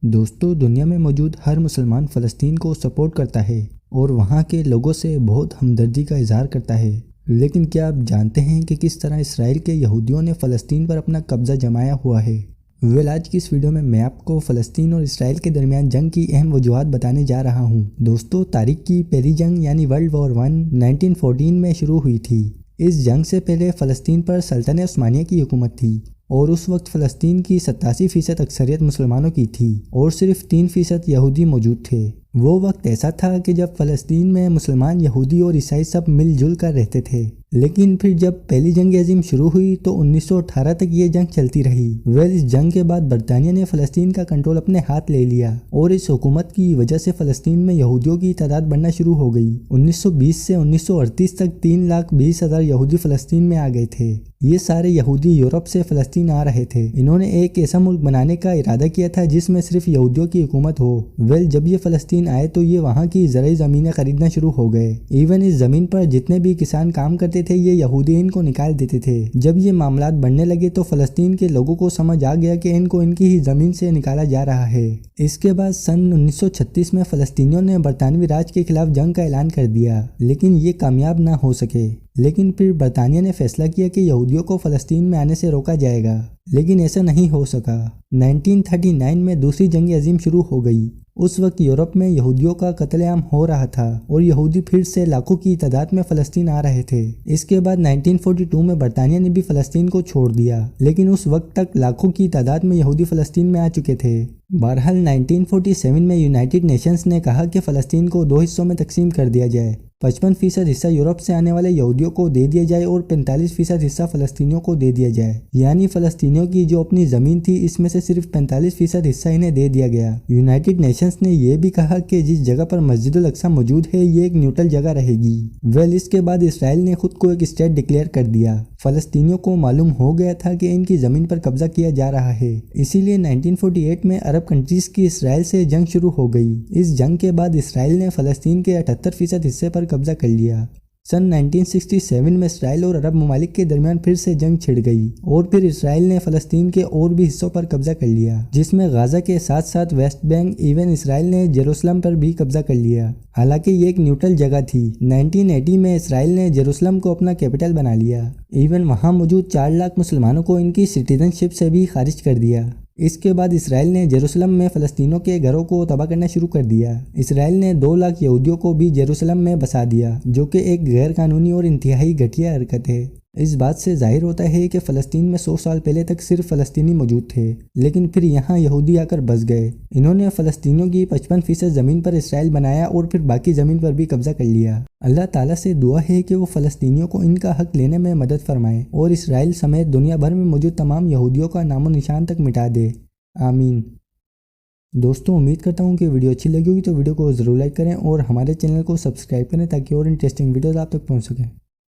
دوستو دنیا میں موجود ہر مسلمان فلسطین کو سپورٹ کرتا ہے اور وہاں کے لوگوں سے بہت ہمدردی کا اظہار کرتا ہے، لیکن کیا آپ جانتے ہیں کہ کس طرح اسرائیل کے یہودیوں نے فلسطین پر اپنا قبضہ جمایا ہوا ہے؟ آج کی اس ویڈیو میں آپ کو فلسطین اور اسرائیل کے درمیان جنگ کی اہم وجوہات بتانے جا رہا ہوں۔ دوستو تاریخ کی پہلی جنگ یعنی ورلڈ وار 1914 میں شروع ہوئی تھی۔ اس جنگ سے پہلے فلسطین پر سلطنت عثمانیہ کی حکومت تھی اور اس وقت فلسطین کی 87% اکثریت مسلمانوں کی تھی اور صرف 3% یہودی موجود تھے۔ وہ وقت ایسا تھا کہ جب فلسطین میں مسلمان، یہودی اور عیسائی سب مل جل کر رہتے تھے، لیکن پھر جب پہلی جنگ عظیم شروع ہوئی تو 1918 تک یہ جنگ چلتی رہی۔ اس جنگ کے بعد برطانیہ نے فلسطین کا کنٹرول اپنے ہاتھ لے لیا اور اس حکومت کی وجہ سے فلسطین میں یہودیوں کی تعداد بڑھنا شروع ہو گئی۔ 1920 سے 1938 تک 3,20,000 یہودی فلسطین میں آ گئے تھے۔ یہ سارے یہودی یورپ سے فلسطین آ رہے تھے۔ انہوں نے ایک ایسا ملک بنانے کا ارادہ کیا تھا جس میں صرف یہودیوں کی حکومت ہو۔ جب یہ فلسطین آئے تو یہ وہاں کی زرعی زمینیں خریدنا شروع ہو گئے۔ اس زمین پر جتنے بھی کسان کام کرتے تھے یہ یہودی ان کو نکال دیتے تھے۔ جب یہ معاملات بڑھنے لگے تو فلسطین کے لوگوں کو سمجھ آ گیا کہ ان کو ان کی ہی زمین سے نکالا جا رہا ہے۔ اس کے بعد سن 1936 میں فلسطینیوں نے برطانوی راج کے خلاف جنگ کا اعلان کر دیا، لیکن یہ کامیاب نہ ہو سکے۔ لیکن پھر برطانیہ نے فیصلہ کیا کہ یہودیوں کو فلسطین میں آنے سے روکا جائے گا، لیکن ایسا نہیں ہو سکا۔ 1939 میں دوسری جنگ عظیم شروع ہو گئی۔ اس وقت یورپ میں یہودیوں کا قتل عام ہو رہا تھا اور یہودی پھر سے لاکھوں کی تعداد میں فلسطین آ رہے تھے۔ اس کے بعد 1942 میں برطانیہ نے بھی فلسطین کو چھوڑ دیا، لیکن اس وقت تک لاکھوں کی تعداد میں یہودی فلسطین میں آ چکے تھے۔ بہرحال 1947 میں یونائٹڈ نیشنز نے کہا کہ فلسطین کو 2 حصوں میں تقسیم کر دیا جائے۔ 55% حصہ یورپ سے آنے والے یہودیوں کو دے دیا جائے اور 45% حصہ فلسطینیوں کو دے دیا جائے۔ یعنی فلسطینیوں کی جو اپنی زمین تھی اس میں سے صرف 45% حصہ انہیں دے دیا گیا۔ یونائٹڈ نیشنز نے یہ بھی کہا کہ جس جگہ پر مسجد الاقصی موجود ہے یہ ایک نیوٹرل جگہ رہے گی۔ اس کے بعد اسرائیل نے خود کو ایک اسٹیٹ ڈکلیئر کر دیا۔ فلسطینیوں کو معلوم ہو گیا تھا کہ ان کی زمین پر قبضہ کیا جا رہا ہے، اسی لیے 1948 میں عرب کنٹریز کی اسرائیل سے جنگ شروع ہو گئی۔ اس جنگ کے بعد اسرائیل نے فلسطین کے 78% حصے پر قبضہ کر لیا۔ سن 1967 میں اسرائیل اور عرب ممالک کے درمیان پھر سے جنگ چھڑ گئی اور پھر اسرائیل نے فلسطین کے اور بھی حصوں پر قبضہ کر لیا، جس میں غزہ کے ساتھ ساتھ ویسٹ بینک، اسرائیل نے یروشلم پر بھی قبضہ کر لیا، حالانکہ یہ ایک نیوٹرل جگہ تھی۔ 1980 میں اسرائیل نے یروشلم کو اپنا کیپٹل بنا لیا۔ وہاں موجود 4 لاکھ مسلمانوں کو ان کی سٹیزن شپ سے بھی خارج کر دیا۔ اس کے بعد اسرائیل نے یروشلم میں فلسطینیوں کے گھروں کو تباہ کرنا شروع کر دیا۔ اسرائیل نے 2 لاکھ یہودیوں کو بھی یروشلم میں بسا دیا، جو کہ ایک غیر قانونی اور انتہائی گھٹیا حرکت ہے۔ اس بات سے ظاہر ہوتا ہے کہ فلسطین میں 100 سال پہلے تک صرف فلسطینی موجود تھے، لیکن پھر یہاں یہودی آ کر بس گئے۔ انہوں نے فلسطینیوں کی 55% زمین پر اسرائیل بنایا اور پھر باقی زمین پر بھی قبضہ کر لیا۔ اللہ تعالیٰ سے دعا ہے کہ وہ فلسطینیوں کو ان کا حق لینے میں مدد فرمائے اور اسرائیل سمیت دنیا بھر میں موجود تمام یہودیوں کا نام و نشان تک مٹا دے۔ آمین۔ دوستوں امید کرتا ہوں کہ ویڈیو اچھی لگی ہوگی تو ویڈیو کو ضرور لائک کریں اور ہمارے چینل کو سبسکرائب کریں تاکہ اور انٹرسٹنگ ویڈیوز آپ تک پہنچ سکیں۔